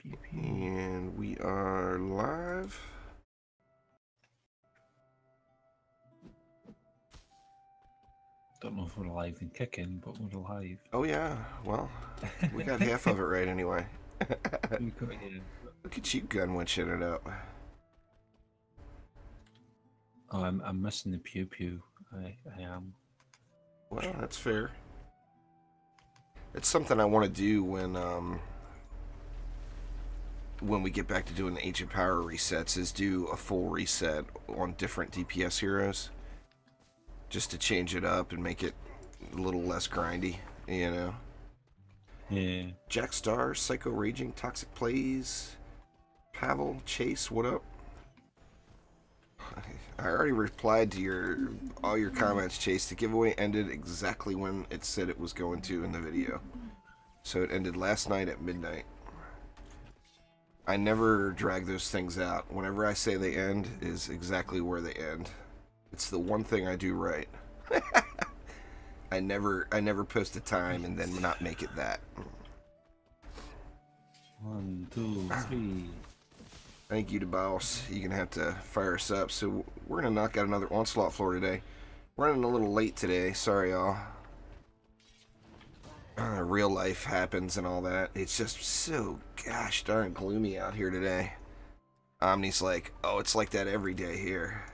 And we are live. Don't know if we're live and kicking, but we're live. Oh yeah, well, we got half of it right anyway. Look at you gun winching it up. Oh, I'm missing the pew pew. I am. Well, that's fair. It's something I want to do when we get back to doing the Ancient Power resets, is do a full reset on different DPS heroes. Just to change it up and make it a little less grindy, you know? Yeah. Jack Star, Psycho Raging, Toxic Plays, Pavel, Chase, what up? I already replied to all your comments, Chase. The giveaway ended exactly when it said it was going to in the video. So it ended last night at midnight. I never drag those things out. Whenever I say they end is exactly where they end. It's the one thing I do right. I never post a time and then not make it that. 1, 2, 3. Thank you to Boss. You're gonna have to fire us up. So we're gonna knock out another Onslaught floor today. Running a little late today. Sorry, y'all. Real life happens and all that. It's just so gosh darn gloomy out here today. Omni's like, oh, it's like that every day here.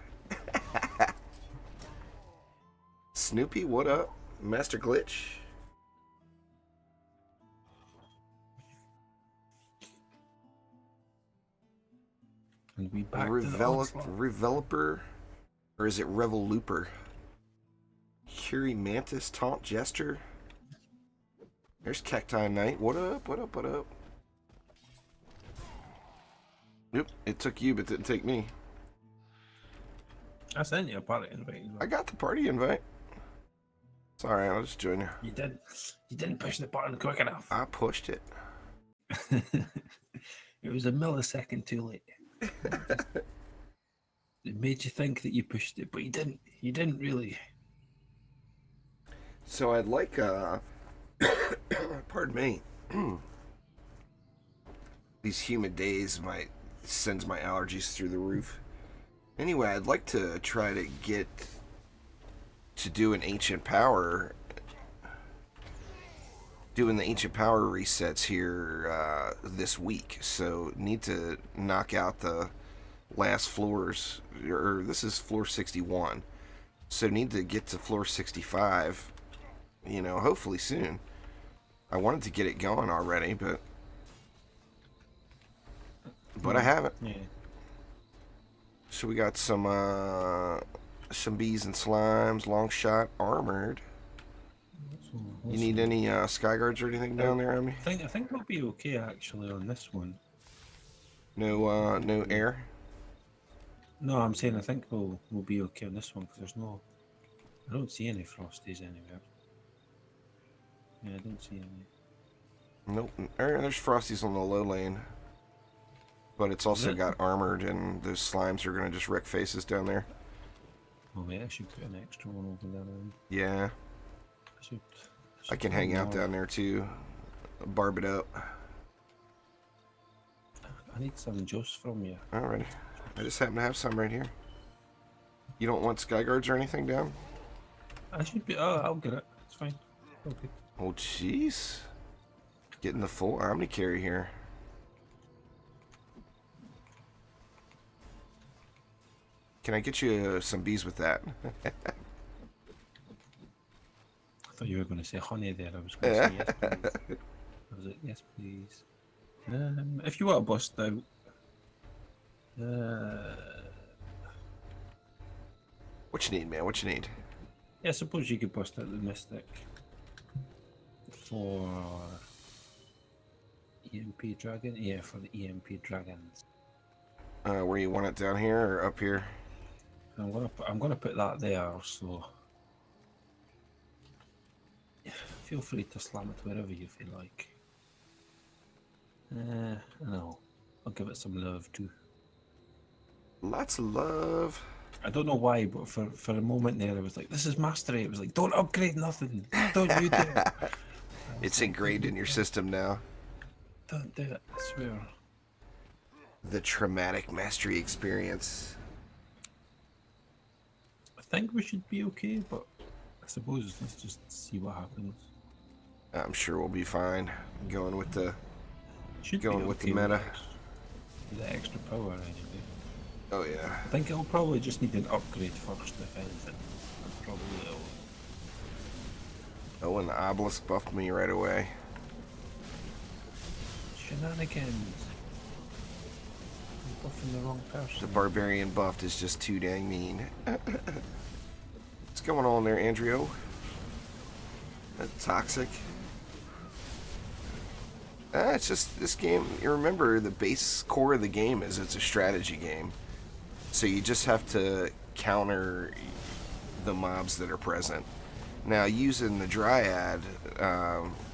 Snoopy, what up? Master Glitch. And we back Reveloper, or is it Revolooper? Curie Mantis, Taunt Jester. There's Cacti Knight. What up? What up? What up? Yep, it took you, but didn't take me. I sent you a party invite. I got the party invite. Sorry, I'll just join you. You didn't push the button quick enough. I pushed it. It was a millisecond too late. It made you think that you pushed it, but you didn't. You didn't really. So I'd like, pardon me. These humid days sends my allergies through the roof. Anyway, I'd like to try to get to do an Ancient Power, doing the Ancient Power resets here this week. So need to knock out the last floors, or this is floor 61. So need to get to floor 65, you know, hopefully soon. I wanted to get it going already, but I haven't. Yeah. So we got some bees and slimes, long shot, armored. You need any sky guards or anything down there, Omni? I think we'll be okay actually on this one. No, no air. No, I'm saying I think we'll be okay on this one because there's no. I don't see any frosties anywhere. Yeah, I don't see any. Nope. There's frosties on the low lane, but it's also got armored, and those slimes are gonna just wreck faces down there. Oh wait, I should put an extra one over there then. Yeah. I can hang out down there too. Barb it up. I need some juice from you. Alrighty. I just happen to have some right here. You don't want sky guards or anything down? I should be. Oh, I'll get it. It's fine. Okay. Oh, jeez. Getting the full Omni carry here. Can I get you some bees with that? I thought you were going to say honey there. I was going to say yes, please. I was like, yes, please. If you want to bust out. What you need, man? What you need? Yeah, I suppose you could bust out the Mystic for EMP Dragon. Yeah, for the EMP Dragons. Where you want it, down here or up here? I'm gonna put that there. So feel free to slam it wherever you feel like. No, I'll give it some love too. Lots of love. I don't know why, but for a moment there, I was like, "This is mastery." It was like, "Don't upgrade nothing. Don't you do it." It's ingrained in your system now. Don't do it. I swear. the traumatic mastery experience. I think we should be okay, but I suppose let's just see what happens. I'm sure we'll be fine. Going with the Should going be with okay the meta. With the extra power anyway. Oh yeah. I think it'll probably just need an upgrade first, if anything. And probably it'll... Oh, and the obelisk buffed me right away. Shenanigans. I'm buffing the wrong person. The barbarian buffed is just too dang mean. What's going on there, Andrio? That toxic. It's just this game. You remember the base core of the game is it's a strategy game, so you just have to counter the mobs that are present. Now, using the Dryad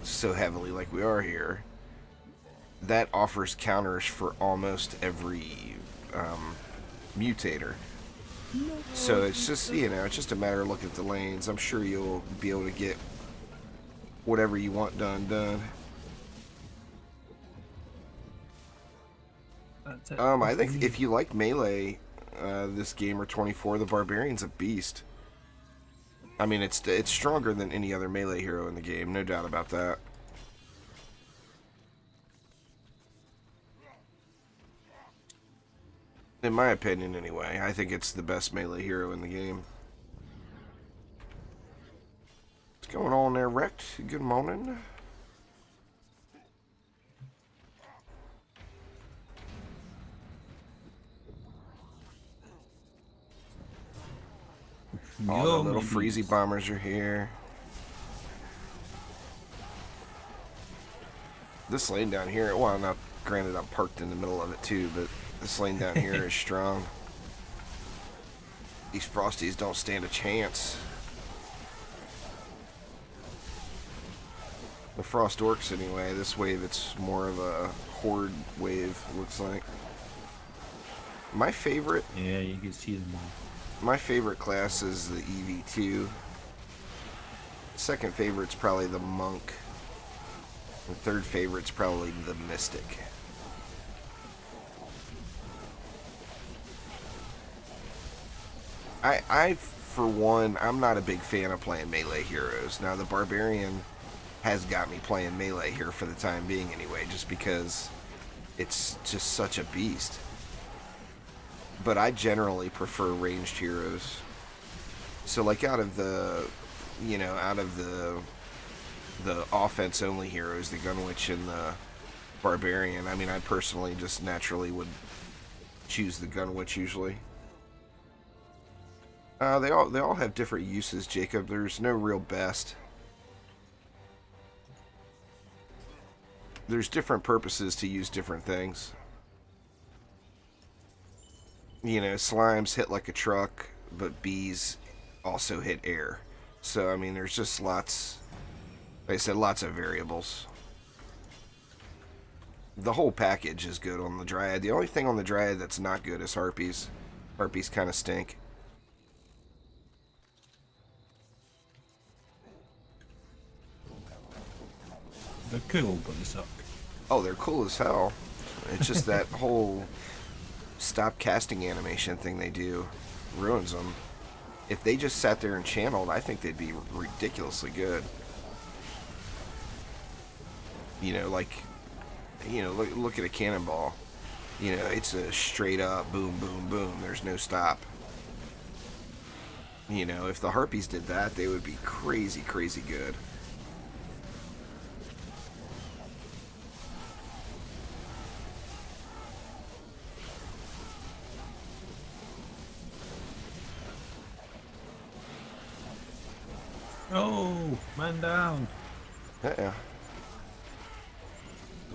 so heavily like we are here, that offers counters for almost every mutator. So it's just, you know, it's just a matter of looking at the lanes. I'm sure you'll be able to get whatever you want done. That's it. I think if you like melee, this game or 24, the Barbarian's a beast. I mean, it's stronger than any other melee hero in the game, no doubt about that. In my opinion, anyway, I think it's the best melee hero in the game. What's going on there, Rect? Good morning. All the little freezy bombers are here. This lane down here, well, now granted I'm parked in the middle of it too, but this lane down here is strong. These Frosties don't stand a chance. The Frost Orcs anyway, this wave it's more of a horde wave, looks like. My favorite... Yeah, you can see them all. My favorite class is the EV2. Second favorite's probably the Monk. The third favorite's probably the Mystic. For one, I'm not a big fan of playing melee heroes. Now, the Barbarian has got me playing melee here for the time being anyway, just because it's just such a beast. But I generally prefer ranged heroes. So, like, out of the offense only heroes, the Gunwitch and the Barbarian, I mean, I personally just naturally would choose the Gunwitch usually. They all have different uses, Jacob. There's no real best. There's different purposes to use different things. You know, slimes hit like a truck, but bees also hit air. So, I mean, there's just lots, like I said, lots of variables. The whole package is good on the Dryad. The only thing on the Dryad that's not good is Harpies. Harpies kind of stink. They're cool, but they suck. Oh, they're cool as hell. It's just that whole stop casting animation thing they do ruins them. If they just sat there and channeled, I think they'd be ridiculously good. You know, like, you know, look at a cannonball. You know, it's a straight up boom, boom, boom. There's no stop. You know, if the Harpies did that, they would be crazy, crazy good. Oh, man down. Yeah.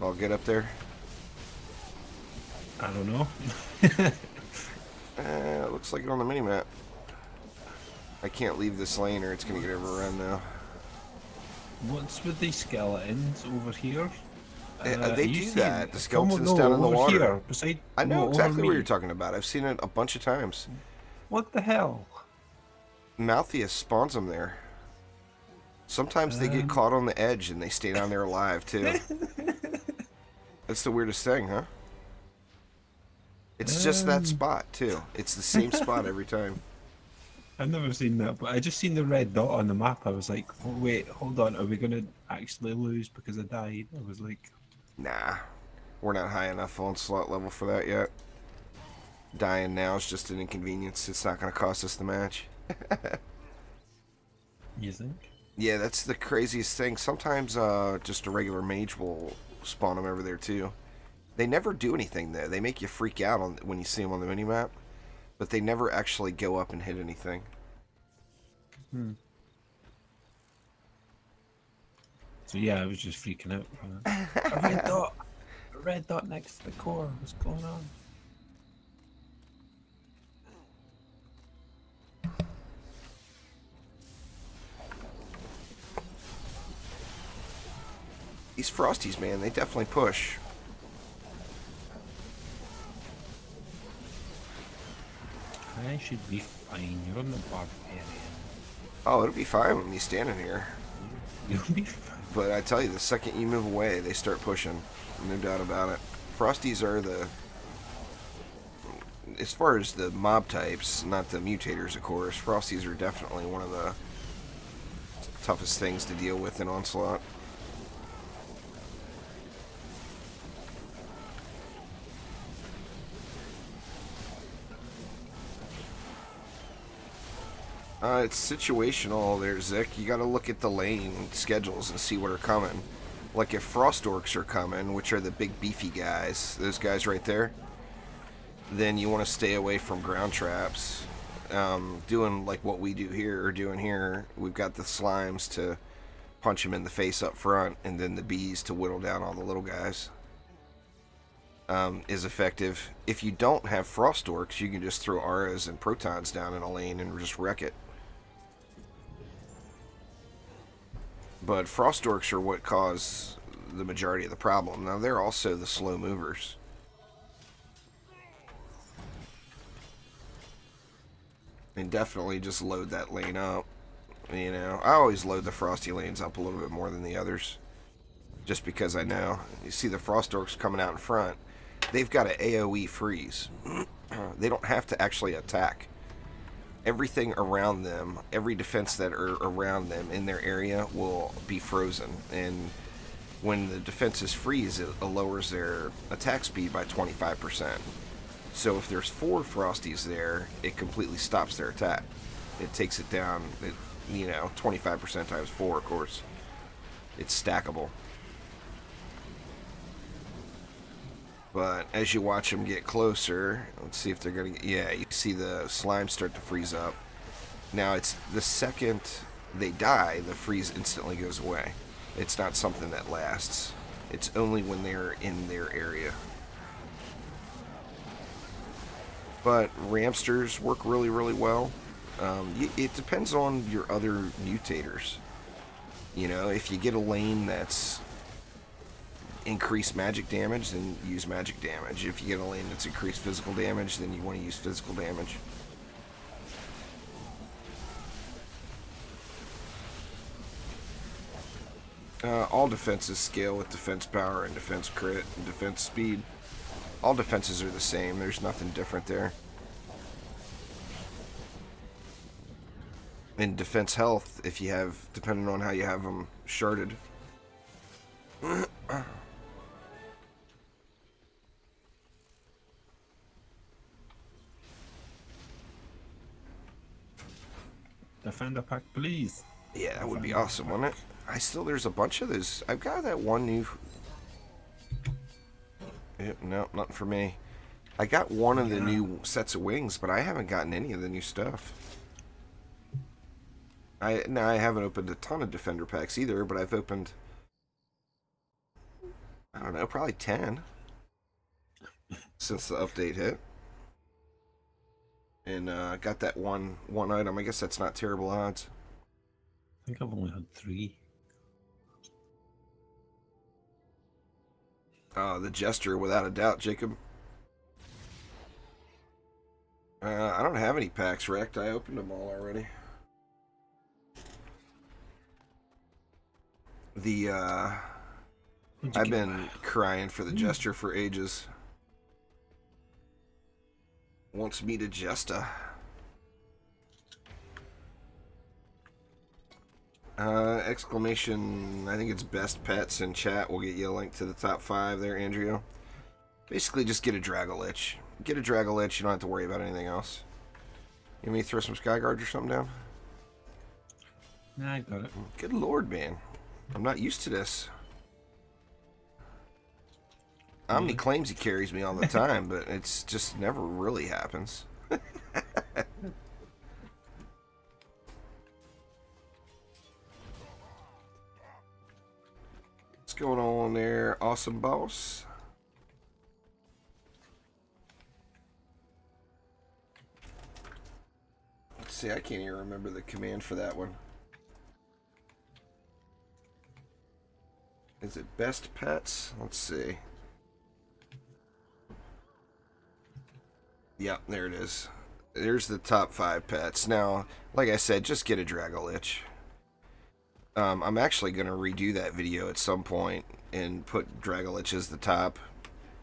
I'll get up there. I don't know. It looks like it on the minimap. I can't leave this lane or it's going to get overrun now. What's with these skeletons over here? They do that. The skeletons down in the water. Here, beside, I know exactly what me. you're talking about. I've seen it a bunch of times. What the hell? Malthius spawns them there. Sometimes they get caught on the edge and they stay down there alive too. That's the weirdest thing, huh? It's just that spot, too. It's the same spot every time. I've never seen that, but I just seen the red dot on the map. I was like, oh, wait, hold on, are we going to actually lose because I died? I was like... Nah, we're not high enough Onslaught level for that yet. Dying now is just an inconvenience. It's not going to cost us the match. You think? Yeah, that's the craziest thing. Sometimes just a regular mage will spawn them over there, too. They never do anything, though. They make you freak out when you see them on the minimap. But they never actually go up and hit anything. So yeah, I was just freaking out. A red dot! A red dot next to the core. What's going on? These Frosties, man, they definitely push. I should be fine. You're on the barbarian. Oh, it'll be fine with me standing here. You'll be fine. But I tell you, the second you move away, they start pushing. No doubt about it. Frosties are the... As far as the mob types, not the mutators, of course, Frosties are definitely one of the toughest things to deal with in Onslaught. It's situational there, Zick. You gotta look at the lane schedules and see what are coming. Like if Frost Orcs are coming, which are the big beefy guys, those guys right there, then you want to stay away from ground traps. Doing like what we do here, or doing here, we've got the slimes to punch them in the face up front, and then the bees to whittle down all the little guys. Is effective. If you don't have Frost Orcs, you can just throw auras and protons down in a lane and just wreck it. But Frost Orcs are what cause the majority of the problem. Now, they're also the slow movers. And definitely just load that lane up. You know, I always load the Frosty lanes up a little bit more than the others. Just because I know. You see the Frost Orcs coming out in front. They've got an AoE freeze. They don't have to actually attack. Everything around them, every defense that are around them in their area will be frozen. And when the defenses freeze, it lowers their attack speed by 25%. So if there's 4 Frosties there, it completely stops their attack. It takes it down, 25% times 4, of course. It's stackable. But as you watch them get closer, let's see if they're going to... Yeah, you see the slime start to freeze up. Now, it's the second they die, the freeze instantly goes away. It's not something that lasts. It's only when they're in their area. But Ramsters work really, really well. It depends on your other mutators. You know, if you get a lane that's increased magic damage, then use magic damage. If you get a lane that's increased physical damage, then you want to use physical damage. All defenses scale with defense power and defense crit and defense speed. All defenses are the same. There's nothing different there. And defense health, if you have, depending on how you have them sharded. Defender pack, please. Yeah, that would be awesome, wouldn't it? There's a bunch of those. I've got that one new... No, nothing for me. I got one of the new sets of wings, but I haven't gotten any of the new stuff. I haven't opened a ton of defender packs either, but I've opened... I don't know, probably 10 since the update hit. And got that one item. I guess that's not terrible odds. I think I've only had 3. The Jester, without a doubt, Jacob. I don't have any packs wrecked. I opened them all already. I've been crying for the Jester for ages. wants me to Jesta. Exclamation, I think it's best pets in chat. We'll get you a link to the top 5 there, Andrea. Basically, just get a Dragolich. Get a Dragolich, you don't have to worry about anything else. You want me to throw some Skyguards or something down? Nah, I got it. Good lord, man. I'm not used to this. Omni claims he carries me all the time, but it's just never really happens. What's going on there, awesome boss? Let's see, I can't even remember the command for that one. Is it best pets? Let's see. Yep, there it is. There's the top 5 pets. Now, like I said, just get a Dragolich. I'm actually going to redo that video at some point and put Dragolich as the top.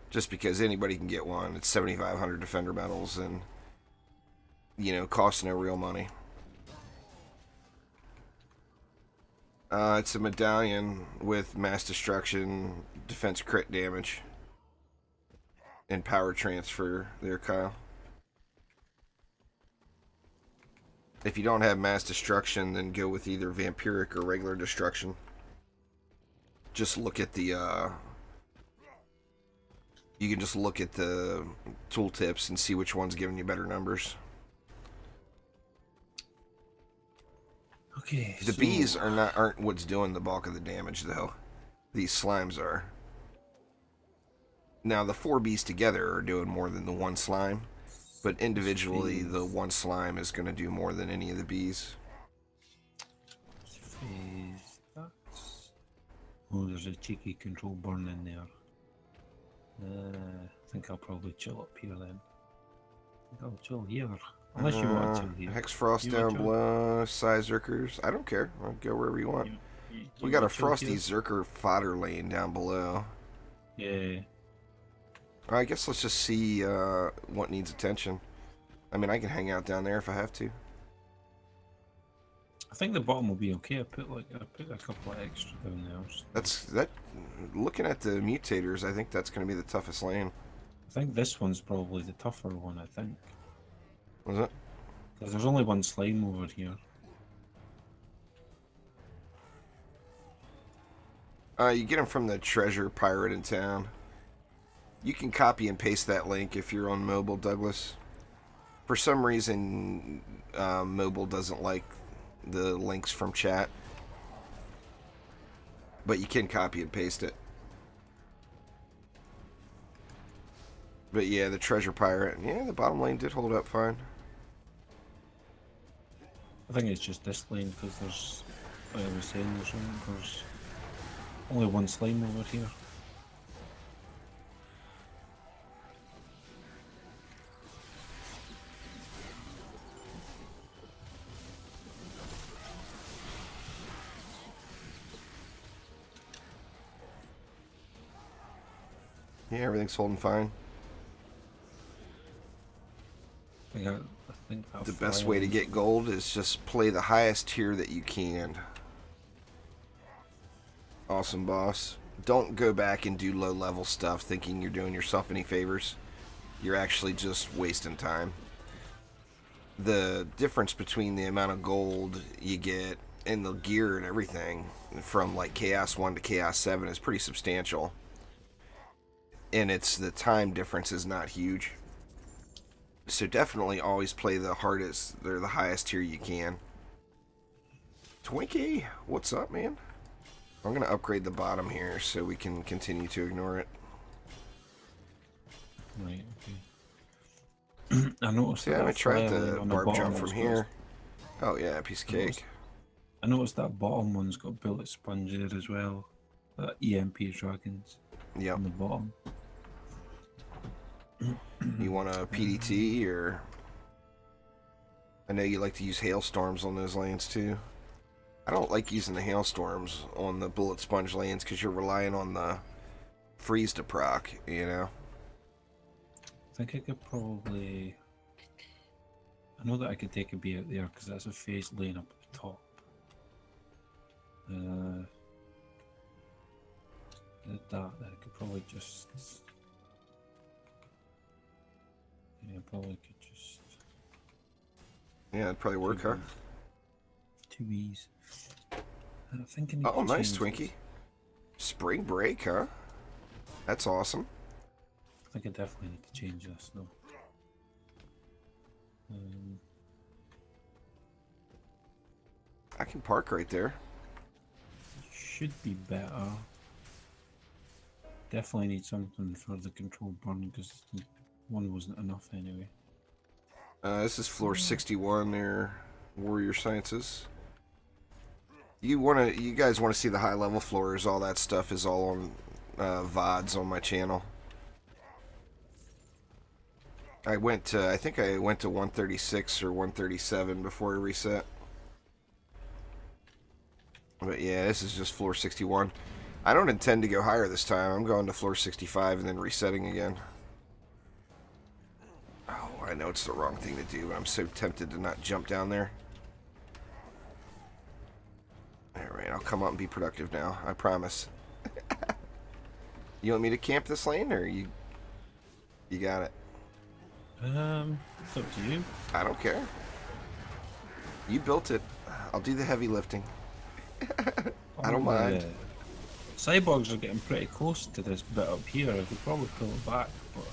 Just because anybody can get one. It's 7,500 Defender medals and, you know, costs no real money. It's a medallion with mass destruction, defense crit damage, and power transfer there, Kyle. If you don't have mass destruction, then go with either vampiric or regular destruction. Just look at the, you can just look at the tooltips and see which one's giving you better numbers. Okay. The bees aren't what's doing the bulk of the damage, though. These slimes are. Now, the 4 bees together are doing more than the 1 slime. But individually, the 1 slime is going to do more than any of the bees. Oh, there's a cheeky control burn in there. I think I'll probably chill up here then. I think I'll chill here. Unless you want to chill here. Hex Frost down below, Size Zerkers. I don't care. I'll go wherever you want. We got a Frosty Zerker fodder lane down below. Yeah. I guess let's just see what needs attention. I mean, I can hang out down there if I have to. I think the bottom will be okay. I put a couple of extra down there. Looking at the mutators, I think that's going to be the toughest lane. I think this one's probably the tougher one. I think. Was it? Because there's only 1 slime over here. You get them from the treasure pirate in town. You can copy and paste that link if you're on mobile, Douglas. For some reason, mobile doesn't like the links from chat. But you can copy and paste it. But yeah, the treasure pirate. Yeah, the bottom lane did hold up fine. I think it's just this lane because there's, like I was saying, there's only 1 slime over here. Yeah, everything's holding fine. I think the best way to get gold is just play the highest tier that you can. Awesome, boss. Don't go back and do low level stuff thinking you're doing yourself any favors. You're actually just wasting time. The difference between the amount of gold you get and the gear and everything from like Chaos 1 to Chaos 7 is pretty substantial. And the time difference is not huge. So definitely always play the hardest, or the highest tier you can. Twinkie, what's up, man? I'm going to upgrade the bottom here so we can continue to ignore it. Right, okay. I noticed I tried the barb jump from here. Oh yeah, piece of cake. I noticed that bottom one's got bullet sponge there as well. That EMP dragons. Yep. On the bottom. You want a PDT, or I know you like to use hailstorms on those lanes too. I don't like using the hailstorms on the bullet sponge lanes because you're relying on the freeze to proc, you know. I think I could probably I know that I could take a bee out there because that's a phase lane up at the top. Did that, then I could probably just... Yeah, probably could just... Yeah, it'd probably work, huh? 2 bees. I think I need Oh, to nice, change Twinkie. this. Spring break, huh? That's awesome. I think I definitely need to change this though. I can park right there. Should be better. Definitely need something for the control burn because one wasn't enough anyway. This is floor 61 there, Warrior Sciences. You guys wanna see the high level floors? All that stuff is all on VODs on my channel. I think I went to 136 or 137 before I reset. But yeah, this is just floor 61. I don't intend to go higher this time. I'm going to floor 65 and then resetting again. Oh, I know it's the wrong thing to do, but I'm so tempted to not jump down there. Alright, I'll come up and be productive now. I promise. You want me to camp this lane, or you got it? It's up to you. I don't care. You built it. I'll do the heavy lifting. I don't mind. Cyborgs are getting pretty close to this bit up here. I could probably pull it back, but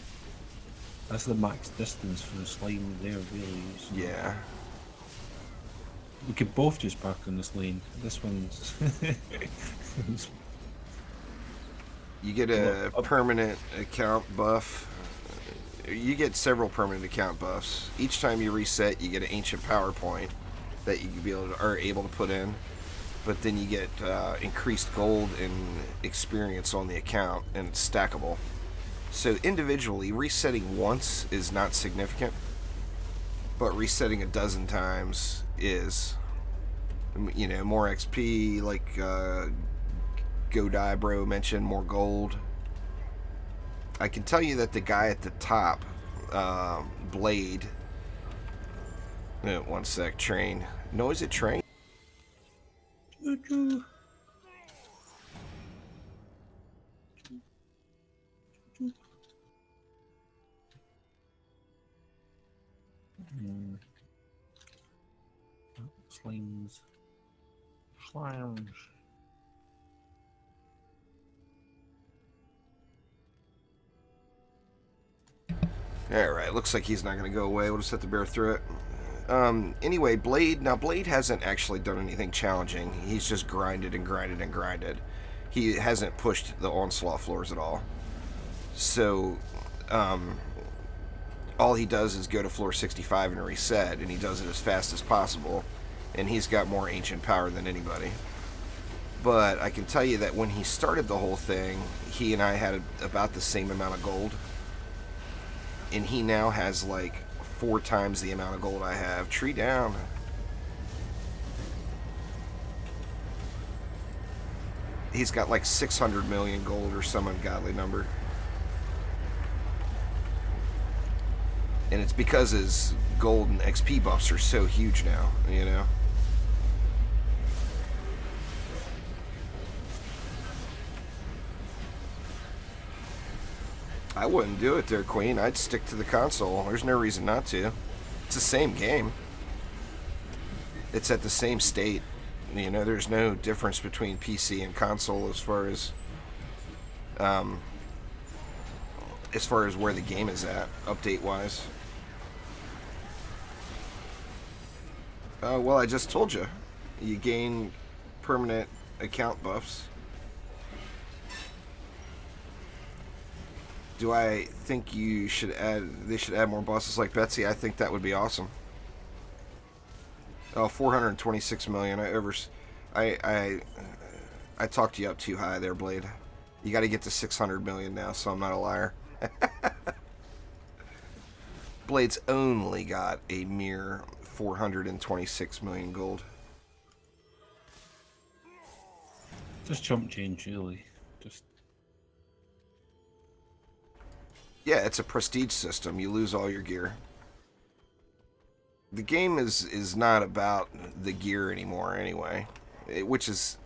that's the max distance for the slime there, really. So Yeah. we could both just park on this lane. This one's... You get a permanent account buff. You get several permanent account buffs. Each time you reset, you get an ancient power point that you are able to put in. But then you get increased gold and experience on the account, and it's stackable. So individually, resetting once is not significant, but resetting a dozen times is. You know, more XP, like Go Die Bro mentioned, more gold. I can tell you that the guy at the top, Blade. One sec, train. No, is it train? Slimes. Slimes. Alright, looks like he's not going to go away. We'll just have to bear through it. Anyway, Blade. Now, Blade hasn't actually done anything challenging. He's just grinded and grinded and grinded. He hasn't pushed the Onslaught floors at all. So, all he does is go to floor 65 and reset, and he does it as fast as possible. And he's got more ancient power than anybody. But I can tell you that when he started the whole thing, he and I had about the same amount of gold. And he now has like 4 times the amount of gold I have. Tree down. He's got like 600 million gold or some ungodly number. And it's because his gold and XP buffs are so huge now, you know? I wouldn't do it there, Queen. I'd stick to the console. There's no reason not to. It's the same game. It's at the same state. You know, there's no difference between PC and console as far as where the game is at, update-wise. Well, I just told you. You gain permanent account buffs. Do I think they should add more bosses like Betsy? I think that would be awesome. Oh, 426 million. I talked you up too high there, Blade. You got to get to 600 million now, so I'm not a liar. Blade's only got a mere 426 million gold. Just chump change, really. Just... Yeah, it's a prestige system. You lose all your gear. the game is not about the gear anymore anyway, which is,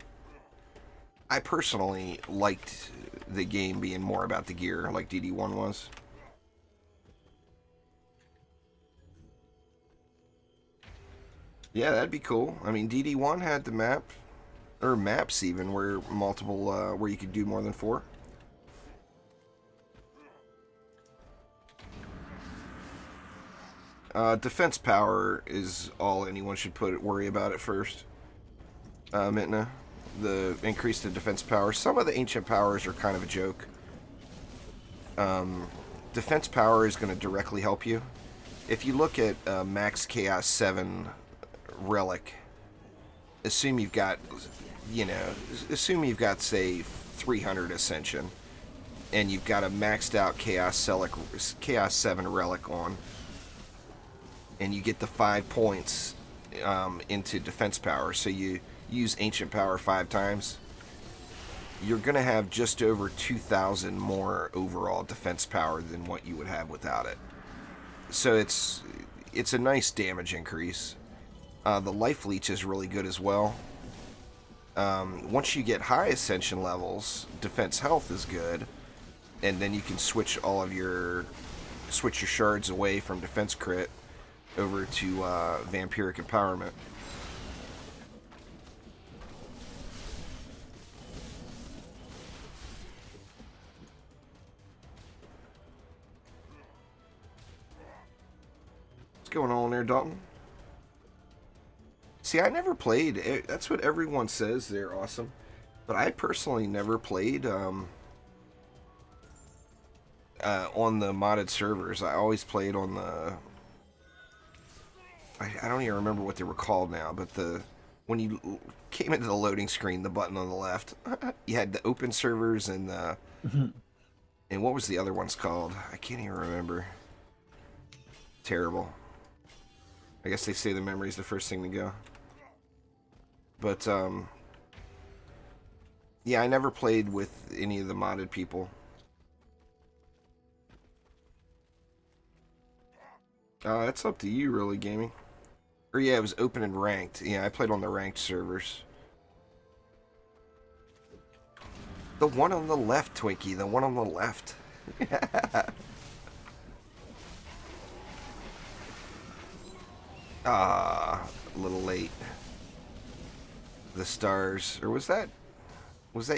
I personally liked the game being more about the gear like DD1 was. Yeah, that'd be cool. I mean, DD1 had the map, or maps even, where multiple, where you could do more than 4. Defense power is all anyone should worry about at first. Mitna, the increase to defense power. Some of the ancient powers are kind of a joke. Defense power is going to directly help you. If you look at max chaos 7 relic, assume you've got, say 300 ascension, and you've got a maxed out chaos 7 relic on, and you get the 5 points into defense power, so you use ancient power 5 times, you're going to have just over 2,000 more overall defense power than what you would have without it. So it's a nice damage increase. The life leech is really good as well. Once you get high ascension levels, defense health is good, and then you can switch your shards away from defense crit over to vampiric empowerment. What's going on there, Dalton? See, I never played. That's what everyone says. They're awesome. But I personally never played on the modded servers. I always played on the... I don't even remember what they were called now, but when you came into the loading screen, the button on the left, you had the open servers and and what was the other ones called? I can't even remember. Terrible. I guess they say the memory's the first thing to go. But yeah, I never played with any of the modded people. It's up to you, really, gaming. Or yeah, it was open and ranked. Yeah, I played on the ranked servers. The one on the left, Twinkie. The one on the left. Ah, a little late. The stars. Or was that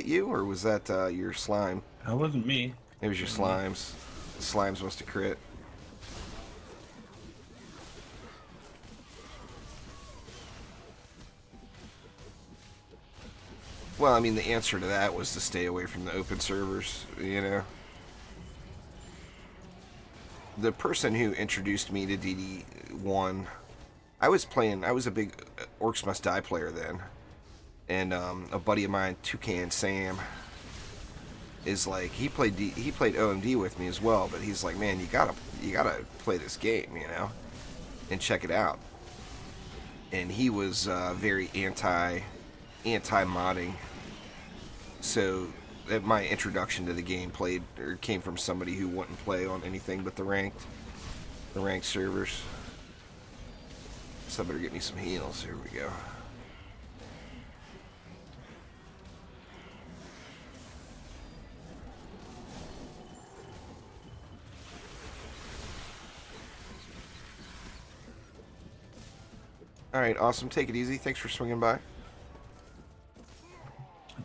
you, or was that your slime? That wasn't me. It was your slimes. The slimes must have crit. Well, I mean, the answer to that was to stay away from the open servers, you know. The person who introduced me to DD1, I was a big Orcs Must Die player then. And a buddy of mine, Toucan Sam, is like, he played OMD with me as well, but he's like, man, you gotta play this game, you know, and check it out. And he was very anti-modding. So my introduction to the game came from somebody who wouldn't play on anything but the ranked servers. So I better get me some heals. Here we go. Alright, awesome. Take it easy. Thanks for swinging by.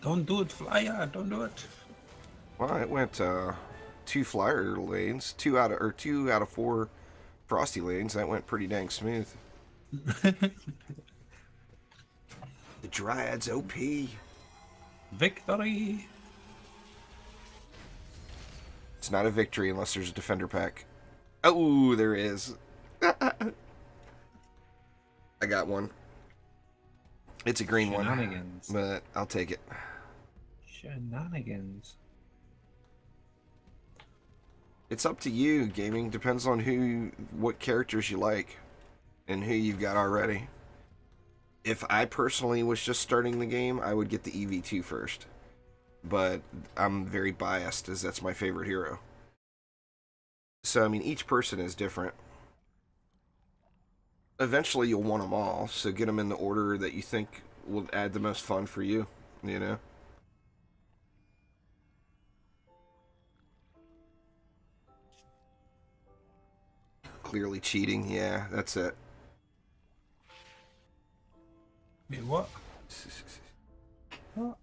Don't do it, Flyer. Don't do it. Well, it went 2 flyer lanes, 2 out of 4 frosty lanes. That went pretty dang smooth. The Dryad's OP. Victory. It's not a victory unless there's a defender pack. Oh, there is. I got one. It's a green one, but I'll take it. Shenanigans. It's up to you, gaming. Depends on what characters you like and who you've got already. If I personally was just starting the game, I would get the EV2 first. But I'm very biased, as that's my favorite hero. So, I mean, each person is different. Eventually, you'll want them all, so get them in the order that you think will add the most fun for you, you know? Clearly cheating, yeah, that's it. Wait, what? What?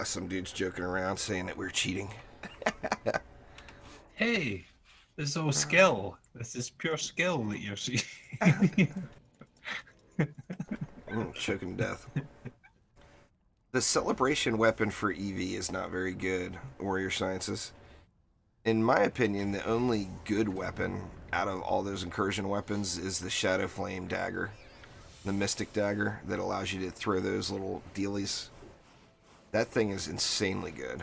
Some dude's joking around saying that we're cheating. Hey, this is all skill. This is pure skill that you're seeing. Choking death. The celebration weapon for EV is not very good, Warrior Sciences. In my opinion, the only good weapon out of all those incursion weapons is the Shadow Flame Dagger. The Mystic Dagger that allows you to throw those little dealies. That thing is insanely good.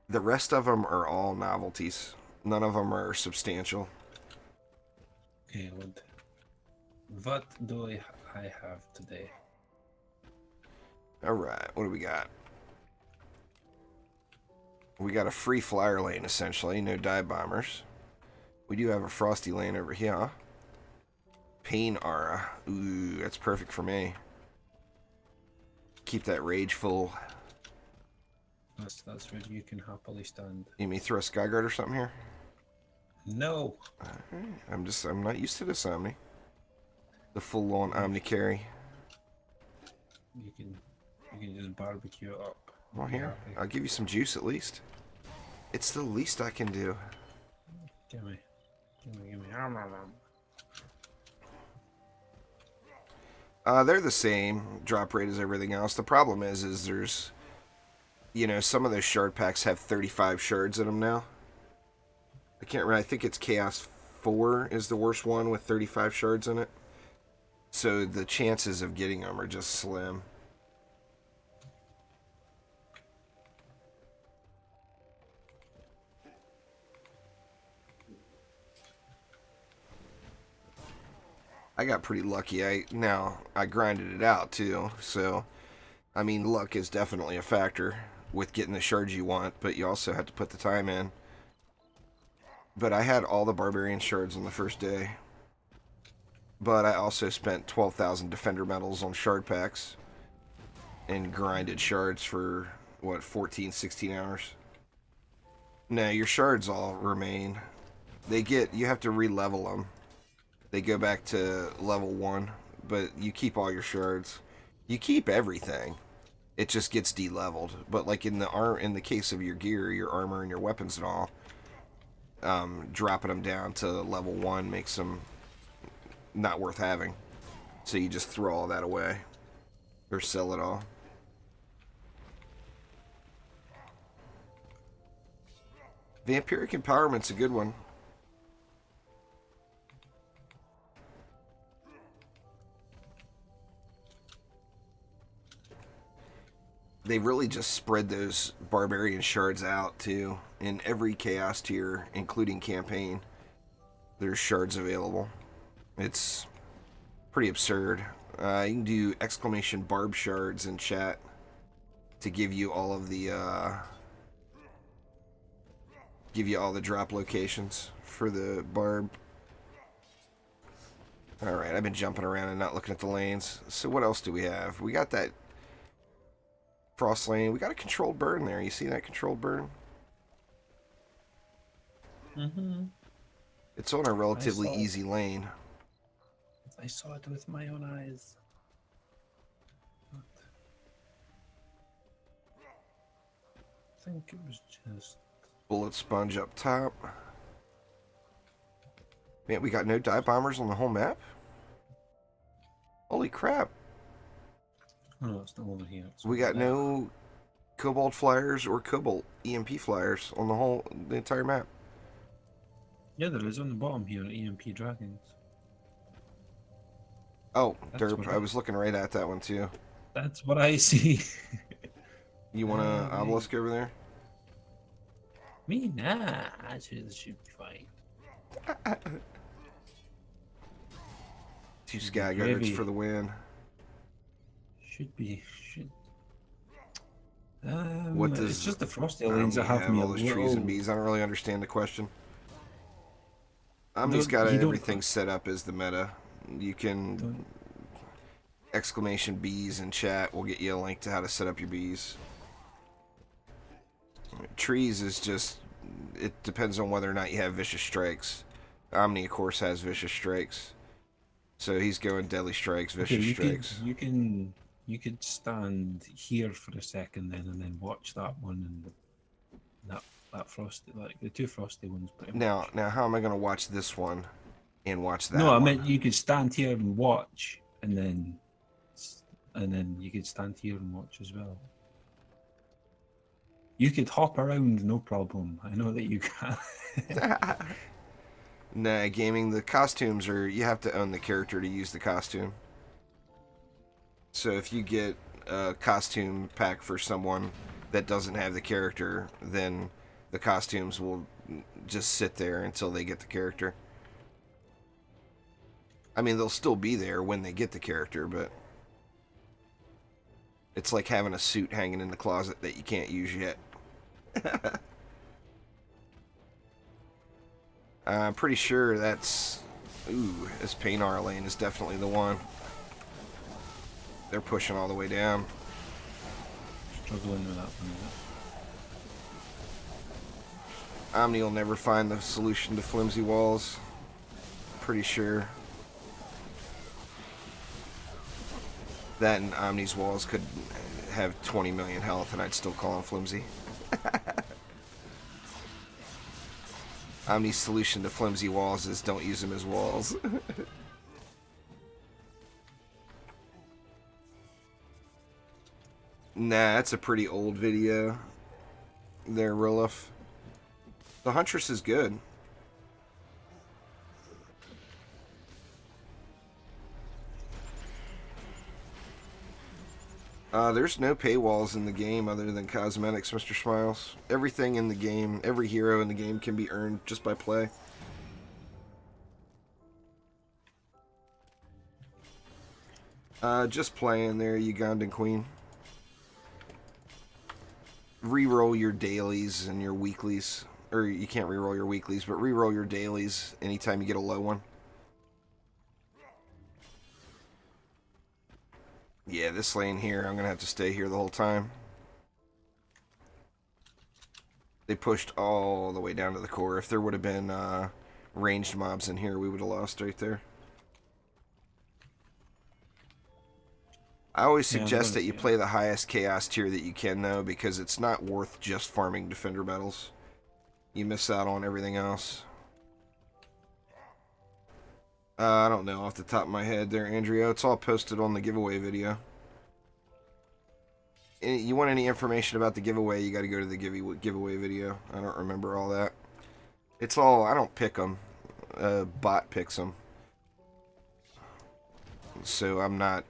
The rest of them are all novelties. None of them are substantial. Okay, what do I have today? Alright, what do we got? We got a free flyer lane, essentially. No dive bombers. We do have a frosty lane over here. Pain aura. Ooh, that's perfect for me. Keep that rage full. That's where you can happily stand. You mean throw a Skyguard or something here? No. Right, I'm not used to this Omni. The full-on Omni carry. You can just barbecue it up. Well, here, I'll give you some juice at least. It's the least I can do. Give me. They're the same drop rate as everything else. The problem is there's, you know, some of those shard packs have 35 shards in them now. I can't remember. I think it's Chaos 4 is the worst one with 35 shards in it. So the chances of getting them are just slim. I got pretty lucky. I grinded it out too, so I mean luck is definitely a factor with getting the shards you want, but you also have to put the time in. But I had all the barbarian shards on the first day. But I also spent 12,000 defender medals on shard packs and grinded shards for what, 14, 16 hours. No, your shards all remain. You have to re-level them. They go back to level 1, but you keep all your shards. You keep everything. It just gets de-leveled. But like in the case of your gear, your armor and your weapons and all, dropping them down to level 1 makes them not worth having. So you just throw all that away. Or sell it all. Vampiric Empowerment's a good one. They really just spread those barbarian shards out too. In every chaos tier, including campaign, there's shards available. It's pretty absurd. You can do exclamation barb shards in chat to give you all of the drop locations for the barb. Alright, I've been jumping around and not looking at the lanes. So what else do we have? We got that frost lane. We got a controlled burn there. You see that controlled burn? Mm-hmm. It's on a relatively easy lane. I saw it with my own eyes. What? I think it was just... Bullet sponge up top. Man, we got no dive bombers on the whole map? Holy crap. Oh, no, it's not over here. We got no Cobalt flyers or Cobalt EMP flyers on the entire map. Yeah, there is on the bottom here, EMP dragons. Oh, derp. I was looking right at that one too. That's what I see. You want an obelisk over there? Me? Nah. I should be fine. 2 sky guards for the win. Should be. It's just the frosty lanes that have me all those trees and bees. I don't really understand the question. Omni's got You don't- everything set up as the meta. You can Don't, exclamation bees in chat will get you a link to how to set up your bees. Trees is just, it depends on whether or not you have vicious strikes. Omni of course has vicious strikes, so he's going deadly strikes, vicious strikes. You could stand here for a second then, and then watch that one and that frosty, like the two frosty ones. Now how am I going to watch this one and watch that No, I one? meant you could stand here and watch, and then you could stand here and watch as well. You could hop around, no problem. I know that you can. Nah, gaming, the costumes are, you have to own the character to use the costume. So if you get a costume pack for someone that doesn't have the character, then the costumes will just sit there until they get the character. I mean, they'll still be there when they get the character, but it's like having a suit hanging in the closet that you can't use yet. I'm pretty sure that's... Ooh, this Paynar lane is definitely the one. They're pushing all the way down. Struggling with that one, is Omni will never find the solution to flimsy walls. Pretty sure. That and Omni's walls could have 20 million health and I'd still call them flimsy. Omni's solution to flimsy walls is don't use them as walls. Nah, that's a pretty old video there, Roloff. The Huntress is good. There's no paywalls in the game other than cosmetics, Mr. Smiles. Everything in the game, every hero in the game can be earned just by play. Just playing there, Ugandan Queen. Reroll your dailies and your weeklies. Or you can't reroll your weeklies, but reroll your dailies anytime you get a low one. Yeah, this lane here, I'm going to have to stay here the whole time. They pushed all the way down to the core. If there would have been ranged mobs in here, we would have lost right there. I always suggest that you play the highest chaos tier that you can, though, because it's not worth just farming defender battles. You miss out on everything else. I don't know off the top of my head there, Andrea. It's all posted on the giveaway video. You want any information about the giveaway, you got to go to the giveaway video. I don't remember all that. It's all, I don't pick them. Bot picks them. So I'm not,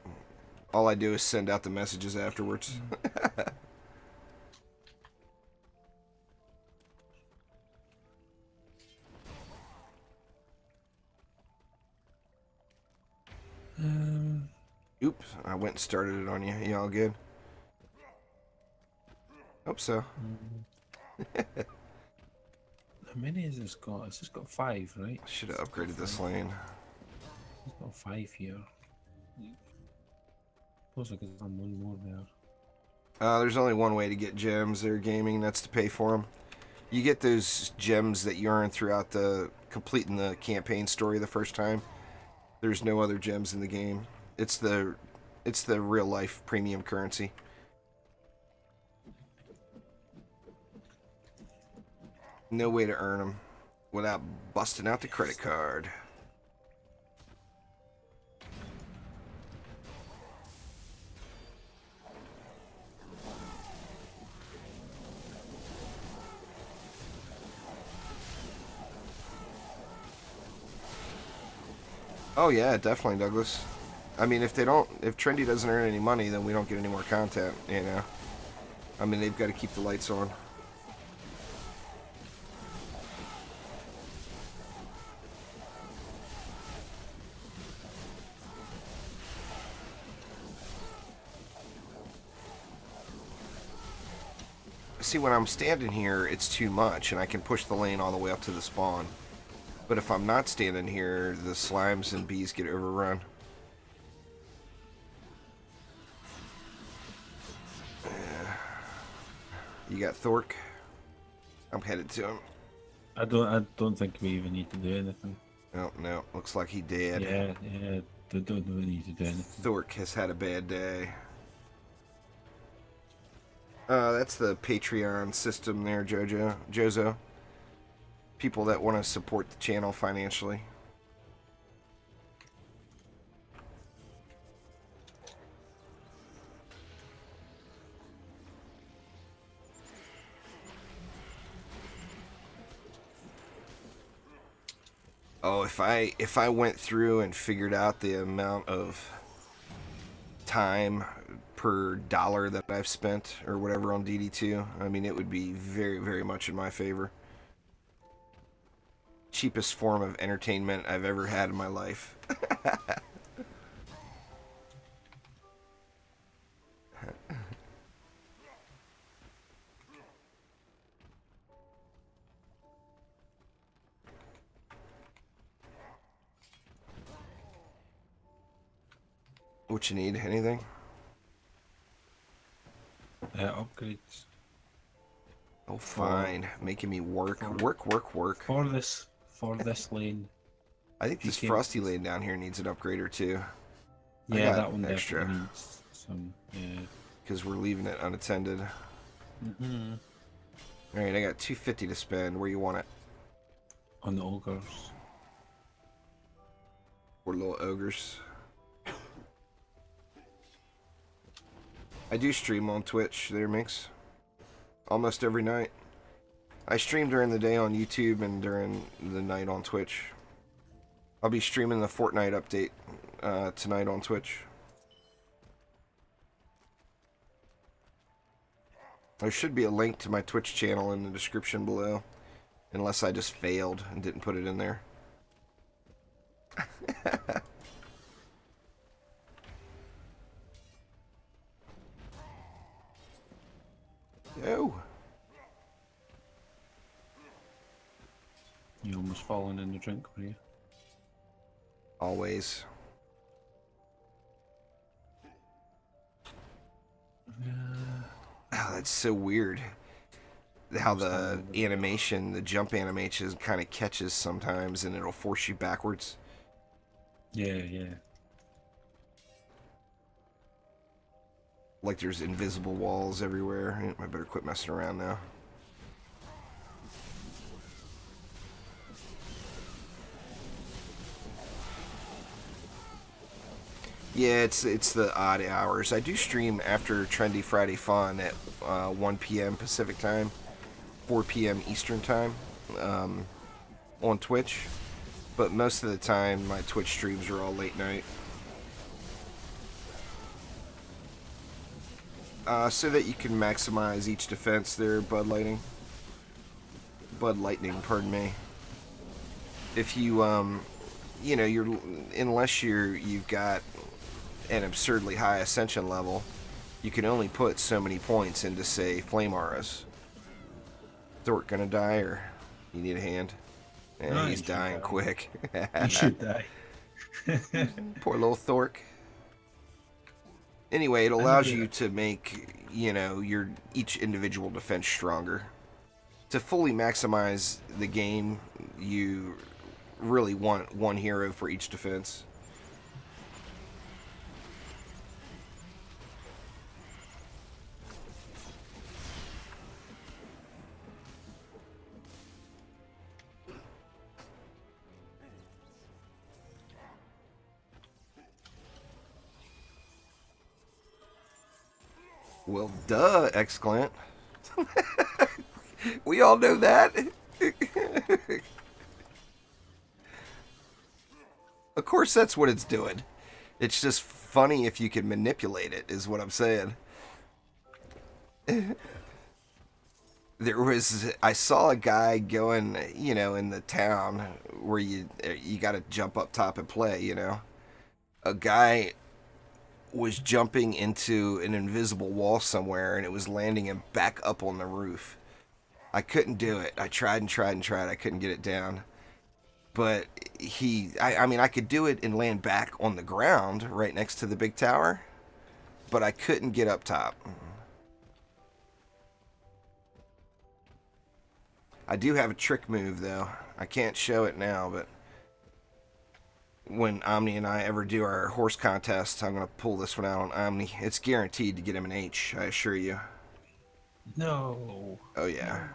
all I do is send out the messages afterwards. Oops, I went and started it on you. You all good? Hope so. How many has this got? It's just got 5, right? Should have upgraded this lane. It's got 5 here. Suppose I could have done one more there. There's only one way to get gems there, gaming. That's to pay for them. You get those gems that you earn throughout the completing the campaign story the first time. There's no other gems in the game. It's the real life premium currency. No way to earn them without busting out the credit card. Oh yeah, definitely, Douglas. I mean, if Trendy doesn't earn any money, then we don't get any more content, you know. I mean, they've got to keep the lights on. See, when I'm standing here, it's too much, and I can push the lane all the way up to the spawn. But if I'm not standing here, the slimes and bees get overrun. You got Thork? I'm headed to him. I don't think we even need to do anything. Oh, no. Looks like he did. Yeah. Don't really need to do anything. Thork has had a bad day. That's the Patreon system there, Jozo. People that want to support the channel financially. Oh, if I went through and figured out the amount of time per dollar that I've spent or whatever on DD2, I mean, it would be very, very much in my favor. Cheapest form of entertainment I've ever had in my life. What you need? Anything? Upgrades. Oh, fine. Making me work. Work. For this lane. I think this Frosty lane down here needs an upgrade or two. Yeah, that one extra. definitely needs some, yeah. Because we're leaving it unattended. Alright, I got 250 to spend. Where you want it? On the ogres. We're little ogres. I do stream on Twitch there, Minx. Almost every night. I stream during the day on YouTube and during the night on Twitch. I'll be streaming the Fortnite update tonight on Twitch. There should be a link to my Twitch channel in the description below. Unless I just failed and didn't put it in there. Oh. You almost fallen in the drink, were you? Always. Oh, that's so weird. How the animation, the jump animation kind of catches sometimes and it'll force you backwards. Yeah. Like there's invisible walls everywhere. I better quit messing around now. Yeah, it's the odd hours. I do stream after Trendy Friday Fun at 1 p.m. Pacific Time, 4 p.m. Eastern Time on Twitch. But most of the time, my Twitch streams are all late night. So that you can maximize each defense there, Bud Lightning, pardon me. If you, you know, unless you've got an absurdly high ascension level, you can only put so many points into, say, flame auras. Thork gonna die, or you need a hand? Yeah, no, he's dying quick. He should die. Poor little Thork. Anyway, it allows you to make, you know, your each individual defense stronger. To fully maximize the game, you really want one hero for each defense. Well, duh, Exclant. We all know that. Of course that's what it's doing. It's just funny if you can manipulate it, is what I'm saying. I saw a guy going, you know, in the town where you got to jump up top and play, you know. A guy was jumping into an invisible wall somewhere and it was landing him back up on the roof. I couldn't do it. I tried and tried and tried. I couldn't get it down. But I mean, I could do it and land back on the ground right next to the big tower, but I couldn't get up top. I do have a trick move, though. I can't show it now, but when Omni and I ever do our horse contest, I'm going to pull this one out on Omni. It's guaranteed to get him an H, I assure you. No. Oh, yeah.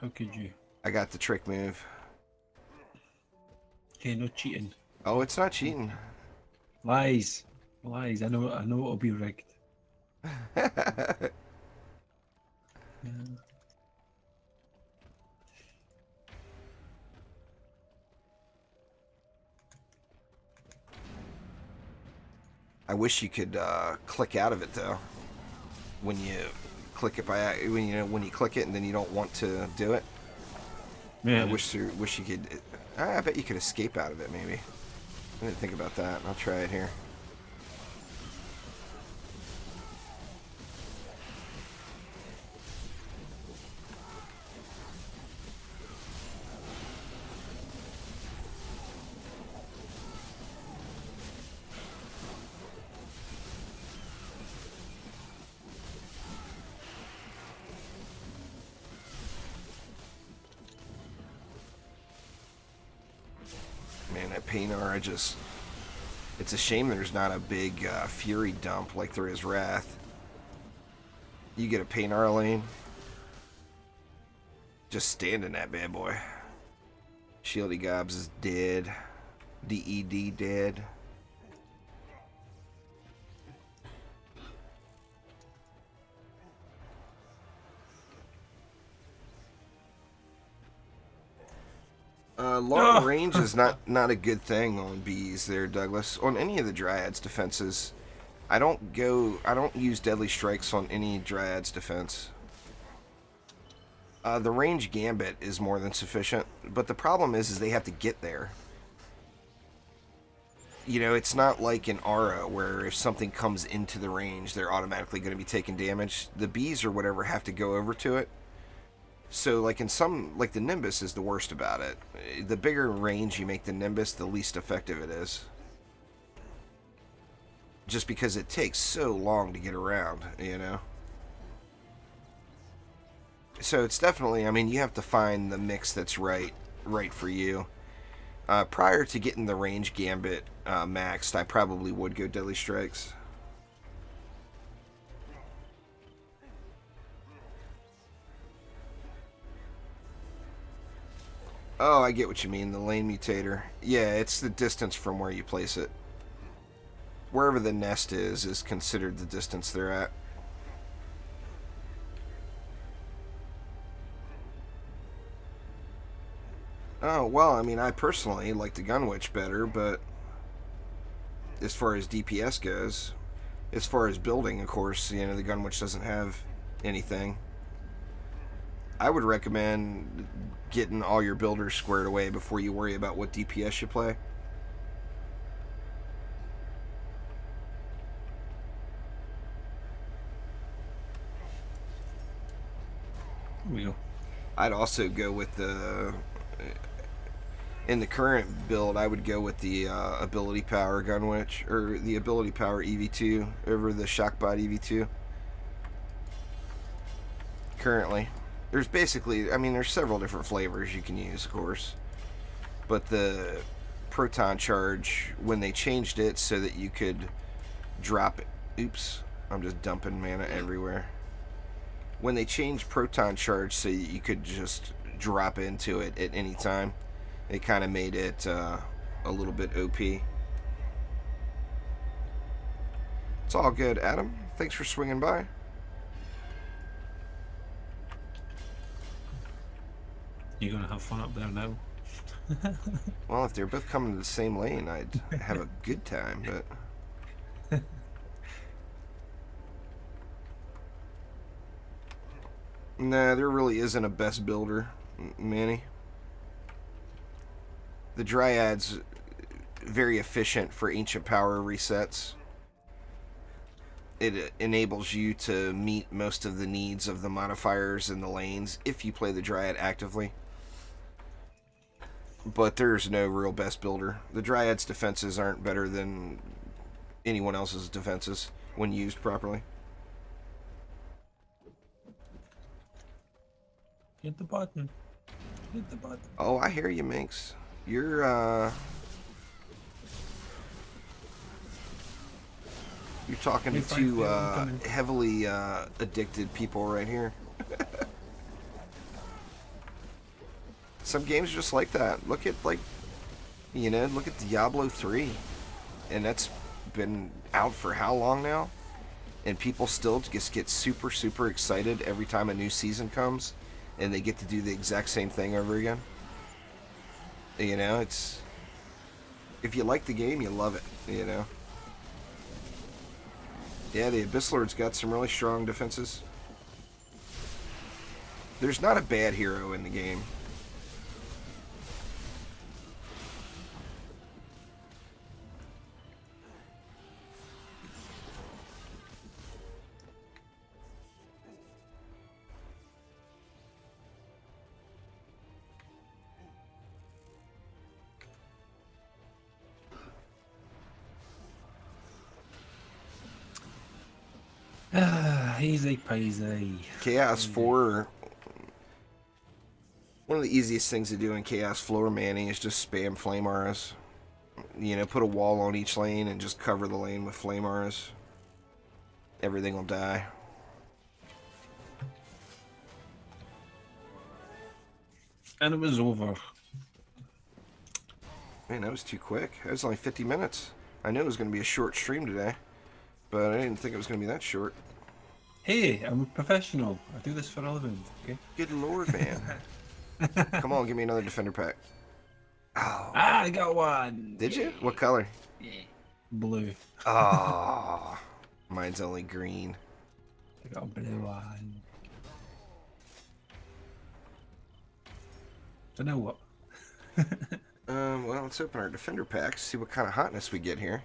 How could you? I got the trick move. Hey, no cheating. Oh, it's not cheating. Lies. Lies. I know it'll be rigged. Yeah. I wish you could click out of it though. When you click it when you click it and then you don't want to do it. Yeah. I wish you could. I bet you could escape out of it maybe. I didn't think about that. I'll try it here. Man, that Paynar, it's a shame there's not a big Fury dump like there is Wrath. You get a Paynar lane, just stand in that bad boy. Shieldy Gobs is dead. DED dead. Long range is not a good thing on bees there, Douglas. On any of the Dryad's defenses, I don't use deadly strikes on any Dryad's defense. The range gambit is more than sufficient, but the problem is they have to get there. You know, it's not like in Aura where if something comes into the range, they're automatically going to be taking damage. The bees or whatever have to go over to it. So, like in some, like the Nimbus is the worst about it. The bigger range you make the Nimbus, the least effective it is. Just because it takes so long to get around, you know? So it's definitely, I mean, you have to find the mix that's right for you. Prior to getting the range gambit maxed, I probably would go Deadly Strikes. Oh, I get what you mean, the lane mutator. Yeah, it's the distance from where you place it. Wherever the nest is considered the distance they're at. Oh, well, I mean, I personally like the Gunwitch better, but as far as DPS goes, as far as building, of course, you know, the Gunwitch doesn't have anything. I would recommend getting all your builders squared away before you worry about what DPS you play. Here we go. I'd also go with the... In the current build, I would go with the ability power Gunwitch, or the ability power EV2 over the Shockbot EV2. Currently. There's basically, I mean, there's several different flavors you can use, of course. But the proton charge, when they changed it so that you could drop it. Oops, I'm just dumping mana everywhere. When they changed proton charge so you could just drop into it at any time, it kind of made it a little bit OP. It's all good, Adam. Thanks for swinging by. You're gonna have fun up there now. Well, if they're both coming to the same lane, I'd have a good time, but... Nah, there really isn't a best builder, Manny. The Dryad's very efficient for ancient power resets. It enables you to meet most of the needs of the modifiers in the lanes if you play the Dryad actively. but there's no real best builder. The Dryad's defenses aren't better than anyone else's defenses when used properly. Hit the button. Hit the button. Oh, I hear you, Minx. You're talking to two heavily addicted people right here. Some games are just like that. Look at, like, you know, look at Diablo 3. And that's been out for how long now? And people still just get super, super excited every time a new season comes. And they get to do the exact same thing over again. You know, it's... If you like the game, you love it, you know. Yeah, the Abyss Lord's got some really strong defenses. There's not a bad hero in the game. Easy peasy. Chaos 4. One of the easiest things to do in Chaos floor manning is just spam flame auras. You know, put a wall on each lane and just cover the lane with flame auras. Everything will die. And it was over. Man, that was too quick. That was only 50 minutes. I knew it was going to be a short stream today, but I didn't think it was going to be that short. Hey, I'm a professional. I do this for a living, okay? Good lord, man. Come on, give me another defender pack. Oh. I got one. Did you? What color? Yeah. Blue. Oh. Mine's only green. I got a blue one. So now what? Well, let's open our defender packs, see what kind of hotness we get here.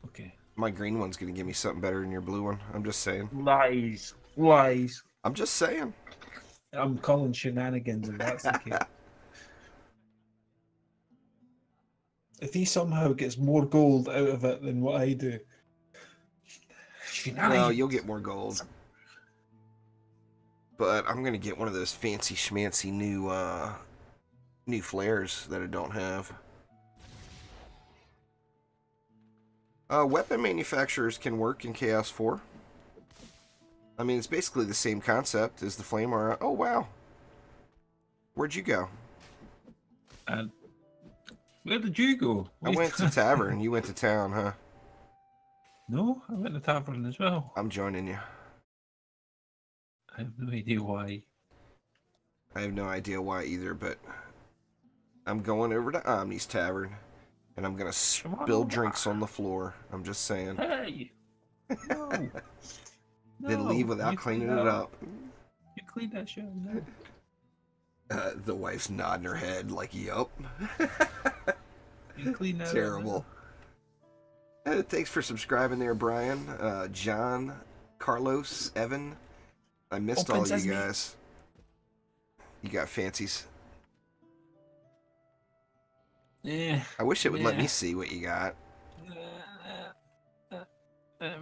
Okay. My green one's gonna give me something better than your blue one. I'm just saying. Lies. Lies. I'm just saying. I'm calling shenanigans if that's the case. If he somehow gets more gold out of it than what I do. Shenanigans. No, you'll get more gold. But I'm gonna get one of those fancy schmancy new flares that I don't have. Weapon manufacturers can work in Chaos 4. I mean, it's basically the same concept as the Flame Aura. Oh, wow. Where'd you go? Where did you go? I went to tavern. You went to town, huh? No, I went to tavern as well. I'm joining you. I have no idea why. I have no idea why either, but I'm going over to Omni's tavern. And I'm gonna spill drinks on the floor. I'm just saying. Hey! No! Then leave without cleaning it up. You clean that shit up. The wife's nodding her head like, yup. You clean that Terrible. Thanks for subscribing there, Brian. John, Carlos, Evan. I missed all you guys. You got fancies. Yeah. I wish it would let me see what you got.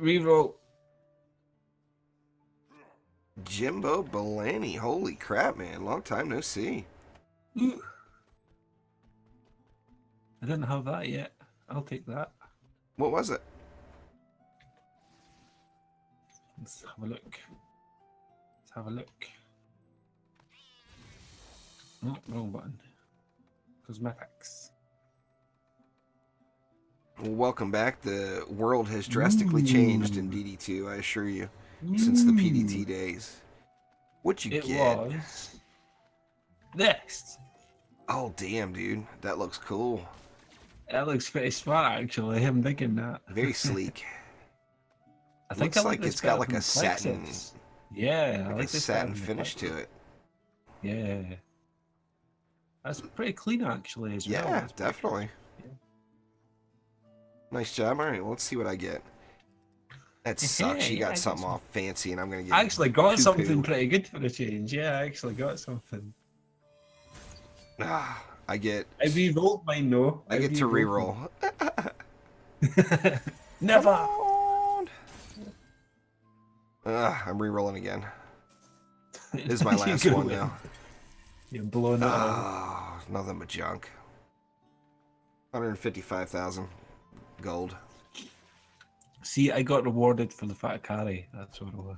Reroll. Jimbo Belani. Holy crap, man. Long time no see. Ooh. I don't have that yet. I'll take that. What was it? Let's have a look. Let's have a look. Oh, wrong button. Cosmetics. Well, welcome back. The world has drastically changed in DD2, I assure you, since the PDT days. What'd you get? It was this. Oh, damn, dude. That looks cool. That looks pretty smart, actually. I'm thinking that. Very sleek. I think looks like it's got like a satin. Yeah, like a satin finish to it. Yeah. That's pretty clean, actually, as well. Yeah, definitely. Nice job. All right, well, let's see what I get. That sucks. You got something all fancy, and I'm going to get I actually got something pretty good for a change. Yeah, I actually got something. I get I re-rolled mine, no. I get to re-roll. Never. Come on. I'm re-rolling again. This is my last one now. You're blowing it all. Oh, nothing but junk. 155,000 gold. See, I got rewarded for the fat carry. That's what it was.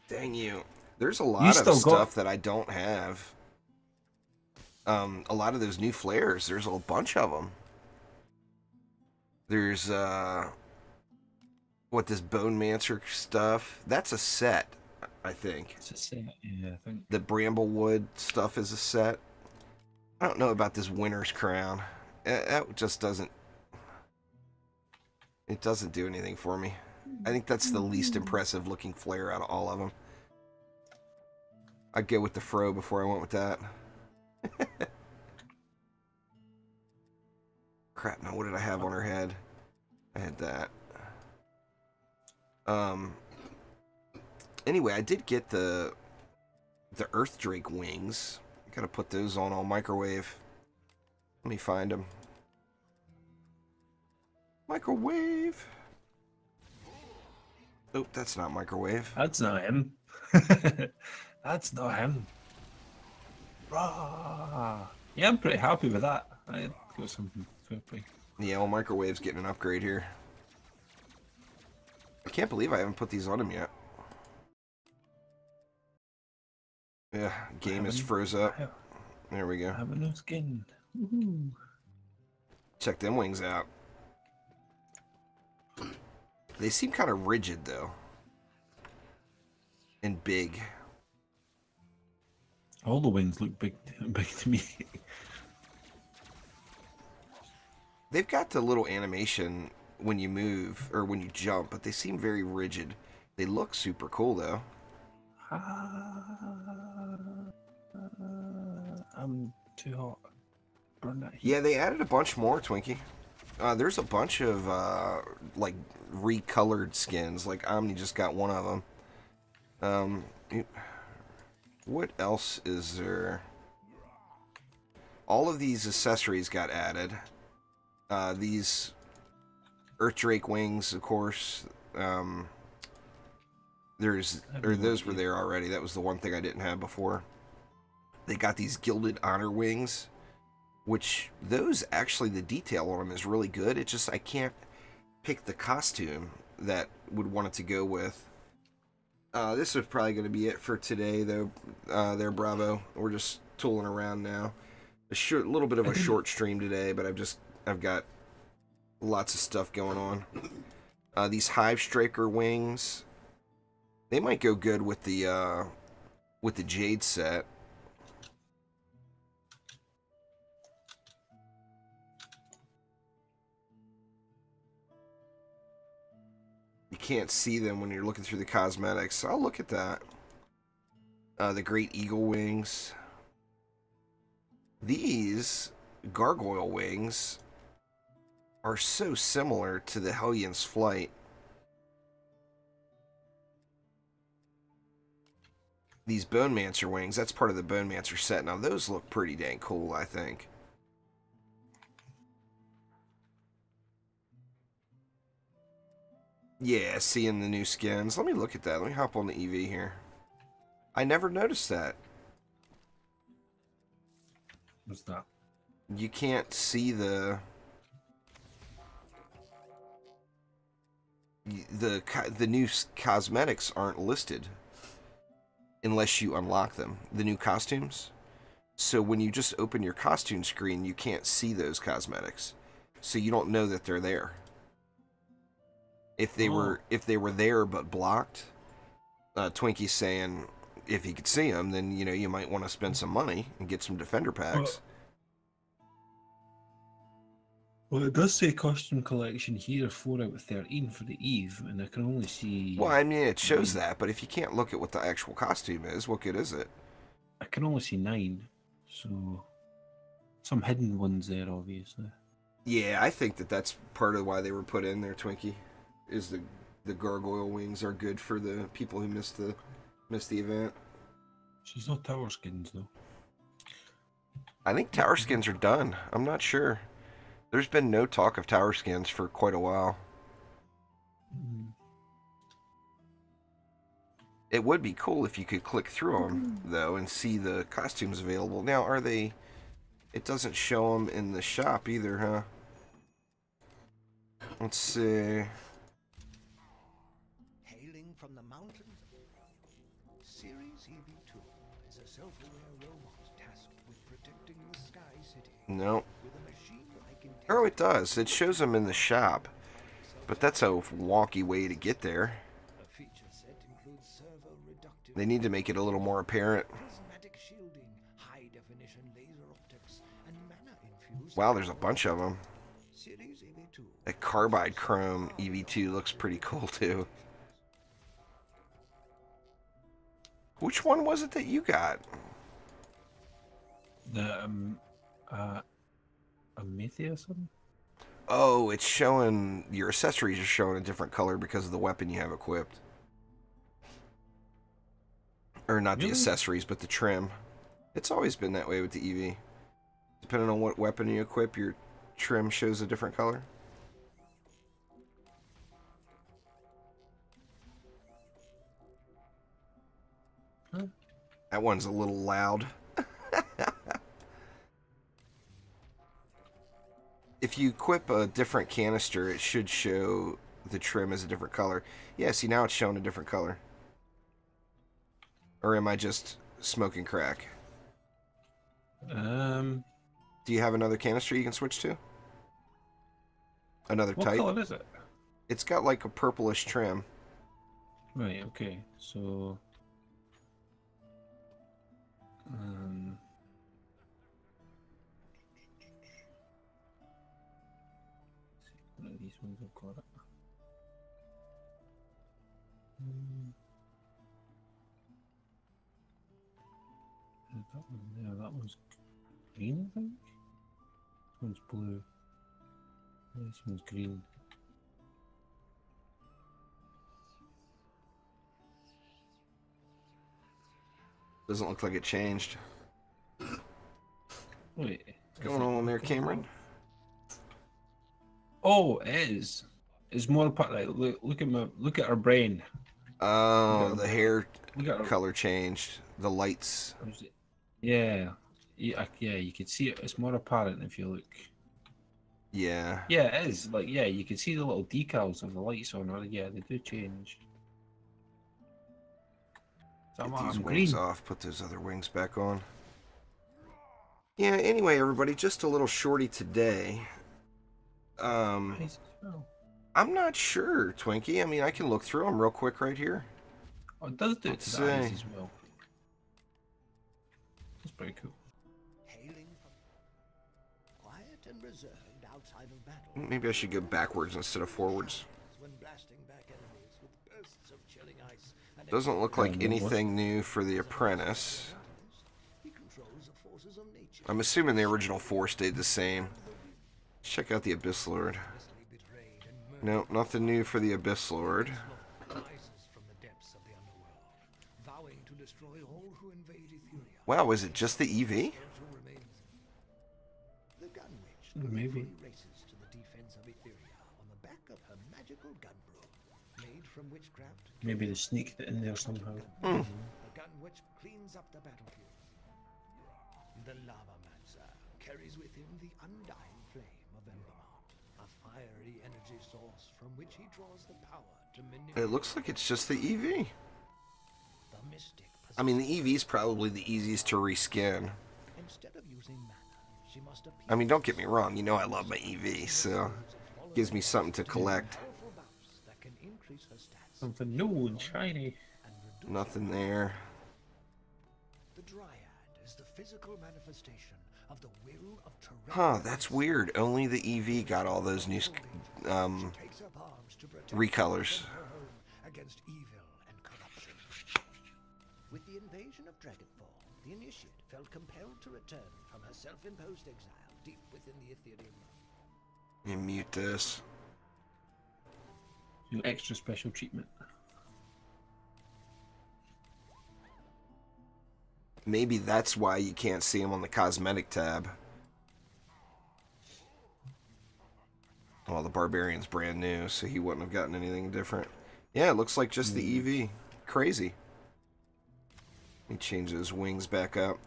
Dang you. There's a lot of stuff that I don't have. A lot of those new flares, there's a bunch of them. There's, this Bone Mancer stuff? That's a set, I think. It's a set, yeah, I think. The Bramblewood stuff is a set. I don't know about this Winter's Crown. That just doesn't... It doesn't do anything for me. I think that's the least impressive looking flare out of all of them. I'd go with the Fro before I went with that. Crap, now what did I have on her head? I had that. Anyway, I did get the Earth Drake wings. I gotta put those on all microwave. Let me find them. Microwave. Oh, that's not microwave. That's not him. That's not him. Rah. Yeah, I'm pretty happy with that. I got something fair play. Yeah, well, microwave's getting an upgrade here. I can't believe I haven't put these on him yet. Yeah, game is froze up. There we go. I have a new skin. Woohoo. Check them wings out. They seem kind of rigid, though. And big. All the wings look big to me. They've got the little animation when you move, or when you jump, but they seem very rigid. They look super cool, though. I'm too hot. Burn that heat. Yeah, they added a bunch more, Twinkie. There's a bunch of, like, recolored skins. Like, Omni just got one of them. What else is there? All of these accessories got added. These Earth Drake wings, of course. Those were there already. That was the one thing I didn't have before. They got these Gilded Honor wings, which those actually, the detail on them is really good. It's just I can't pick the costume that would want it to go with. This is probably going to be it for today, though. There, Bravo. We're just tooling around now. A little bit of a short stream today, but I've got lots of stuff going on. These Hive Striker wings, they might go good with the Jade set. You can't see them when you're looking through the cosmetics, so I'll look at that. The Great Eagle wings. These Gargoyle wings are so similar to the Hellion's Flight. These Bone Mancer wings, that's part of the Bone Mancer set. Now, those look pretty dang cool, I think. Yeah, seeing the new skins. Let me look at that. Let me hop on the EV here. I never noticed that. What's that? You can't see the new cosmetics aren't listed unless you unlock them. The new costumes. So when you just open your costume screen, you can't see those cosmetics. So you don't know that they're there. If they were there but blocked, Twinkie's saying if you could see them, then you might want to spend some money and get some defender packs. Well, it does say costume collection here, 4 out of 13 for the Eve, and I can only see... Well, I mean, it shows that, but if you can't look at what the actual costume is, what good is it? I can only see 9, so... Some hidden ones there, obviously. Yeah, I think that's part of why they were put in there, Twinkie. Is the gargoyle wings are good for the people who missed the event. She's not tower skins, though. I think tower skins are done. I'm not sure. There's been no talk of tower skins for quite a while. It would be cool if you could click through them, though, and see the costumes available. Now, are they... It doesn't show them in the shop either, huh? Let's see... Hailing from the mountains, Series EV2 is a self-aware robot tasked with protecting the Sky City. Nope. With a machine-like Oh, it does. It shows them in the shop. But that's a wonky way to get there. A feature set includes servo-reductive. They need to make it a little more apparent. Cosmetic shielding, high-definition laser optics, and mana-infused. Wow, there's a bunch of them. Series EV2. That carbide chrome EV2 looks pretty cool, too. Which one was it that you got? The Amethyst or something? Oh, it's showing... Your accessories are showing a different color because of the weapon you have equipped. Or not the accessories, but the trim. It's always been that way with the EV. Depending on what weapon you equip, your trim shows a different color. Huh? That one's a little loud. If you equip a different canister, it should show the trim as a different color. Yeah, see, now it's showing a different color. Or am I just smoking crack? Do you have another canister you can switch to? Another What type? color is it? It's got like a purplish trim. Right, okay. So one of these ones have got it. That one there, that one's green, I think. This one's blue. This one's green. Doesn't look like it changed. Wait. What's going on there, Cameron? Oh, it is. It's more part like look at her brain. Oh, the hair Look at her. color changed. The lights. Yeah. Yeah, you can see it. It's more apparent if you look. Yeah. Yeah, it is. Like, yeah, you can see the little decals of the lights on her. Yeah, they do change. So Get I'm these green. wings off. Put those other wings back on. Yeah, anyway, everybody, just a little shorty today. I'm not sure, Twinkie. I mean, I can look through them real quick right here. Oh, it does do it to the eyes as well. That's pretty cool. Hailing from quiet and reserved outside of battle. Maybe I should go backwards instead of forwards. When blasting back enemies with bursts of chilling ice and Doesn't look like anything new for the apprentice. he controls the forces of nature. I'm assuming the original four stayed the same. Let's check out the Abyss Lord. No, nothing new for the Abyss Lord. Rises from the depths of the underworld, vowing to destroy all who invade Etheria. Wow, is it just the EV? The gun witch Maybe. races to the defense of Etheria on the back of her magical gun broom, made from witchcraft. Maybe they sneaked it in there somehow. The gun witch cleans up the battlefield. The lava mancer carries with him the undying flame of Embermont, a fiery energy source from which he draws the power to manipulate. It looks like it's just the EV. The mystic. I mean, the EV is probably the easiest to reskin. Instead of using mana, she must appear. I mean, don't get me wrong. You know I love my EV, so it gives me something to collect. Powerful buffs that can increase her stats Something new and shiny. and reduce. Nothing there. The Dryad is the physical manifestation of the will of Terra. Huh, that's weird. Only the EV got all those new Takes up arms to protect recolors. her home against evil and corruption. With the invasion of Dragonfall, the Initiate felt compelled to return from her self-imposed exile deep within the Ethereum realm. You mute this. Do extra special treatment. Maybe that's why you can't see him on the cosmetic tab. Well, the Barbarian's brand new, so he wouldn't have gotten anything different. Yeah, it looks like just the EV. Crazy. Let me change those wings back up.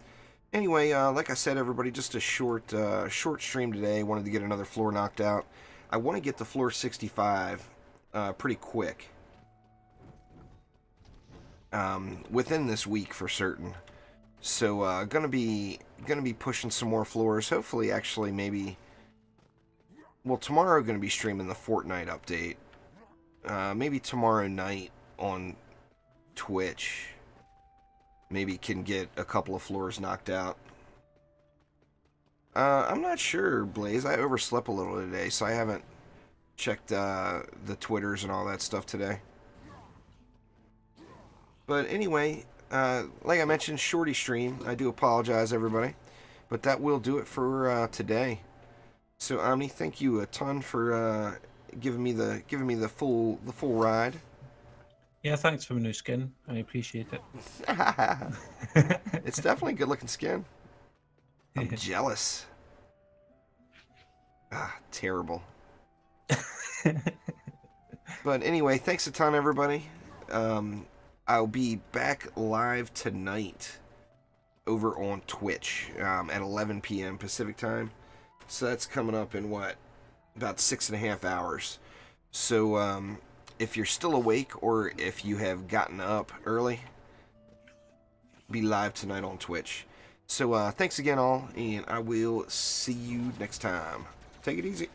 Anyway, like I said, everybody, just a short stream today. Wanted to get another floor knocked out. I want to get to floor 65 pretty quick. Within this week for certain. So gonna be pushing some more floors. Hopefully, actually, maybe. Well, tomorrow gonna be streaming the Fortnite update. Maybe tomorrow night on Twitch. Maybe can get a couple of floors knocked out. I'm not sure, Blaze. I overslept a little today, so I haven't checked the Twitters and all that stuff today. But anyway, like I mentioned, shorty stream. I do apologize, everybody, but that will do it for today. So Omni, thank you a ton for giving me the full ride. Yeah, thanks for my new skin. I appreciate it. It's definitely a good looking skin. I'm jealous. Ah, terrible. But anyway, thanks a ton, everybody. I'll be back live tonight over on Twitch at 11 p.m. Pacific time. So that's coming up in what? About 6.5 hours. So if you're still awake or if you have gotten up early, be live tonight on Twitch. So thanks again all, and I will see you next time. Take it easy.